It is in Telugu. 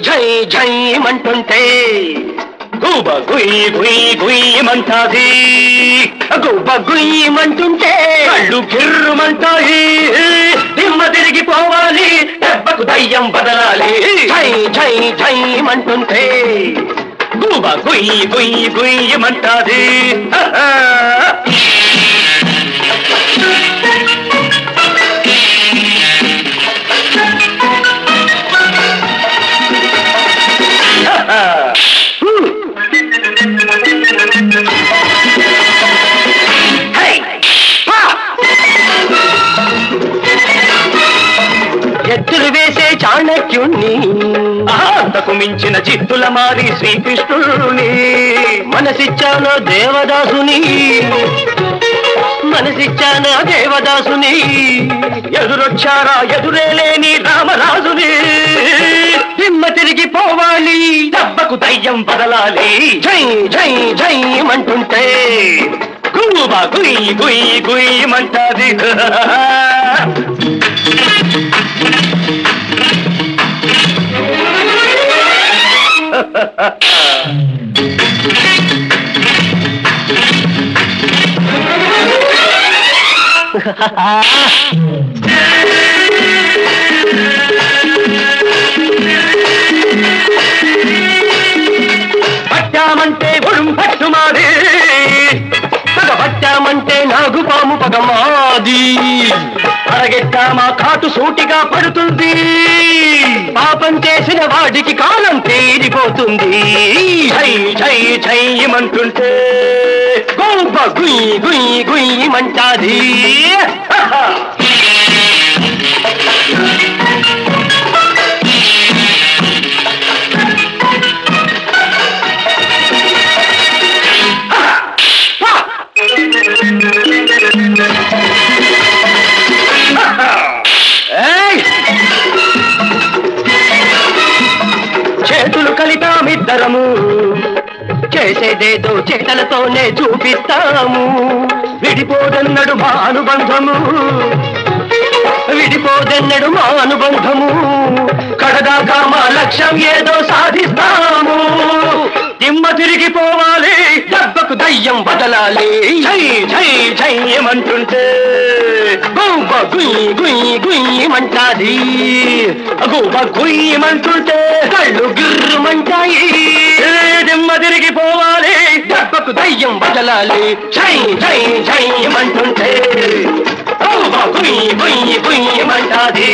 జై జై మంటుంటే గుబ గుయ్ గుయ్ గుయ్యమంటాది గుబ గుయ్యమంటుంటే కళ్ళు గిర్రుమంటాయి దిమ్మ తిరిగిపోవాలి దెబ్బకు దయ్యం బదలాలి జై జై జై మంటుంటే గుబ గుయ్ గుయ్ గుయ్యమంటాది ఎత్తులు వేసే చాణక్యుణ్ణి అంతకు మించిన చిత్తుల మారి శ్రీకృష్ణుని మనసిచ్చానో దేవదాసుని మనసిచ్చానా దేవదాసుని ఎదురొచ్చారా ఎదురేలేని రామరాజుని దిమ్మ తిరిగిపోవాలి దెబ్బకు దయ్యం బదలాలి జై జై జై మంటుంటే గుబా గుయ్ గుయ్ గుయ్యమంటాది పట్టామంటే ఒడుం పట్టుమాది పట్టామంటే నాగుపాము పగమాది అరగెట్టామా కాటు సూటిగా పడుతుంది పాపం చేసిన వాడికి కాలం తీరిపోతుంది జై జై జైమంటుంటే గోప గుయ్ గుయ్ గుయ్యమంటాది చేతులు కలిపామిద్దరము చేసేదేదో చేతలతోనే చూపిస్తాము విడిపోదన్నడు మా అనుబంధము విడిపోదన్నడు మా అనుబంధము కడదాకా మా లక్ష్యం ఏదో సాధిస్తాము దిమ్మ తిరిగిపోవాలి దెబ్బకు దయ్యం బదలాలి జై జై జైమంటుంటే గుబ గుయ్ గుయ్ గుయ్యమంటాది గుబ గుయ్యమంటుంటే కళ్ళు గిర్రుమంటాయి దిమ్మ తిరిగిపోవాలి దెబ్బకు దయ్యం బదలాలి జై జై జైమంటుంటే గుబ గుయ్ గుయ్ గుయ్యమంటాది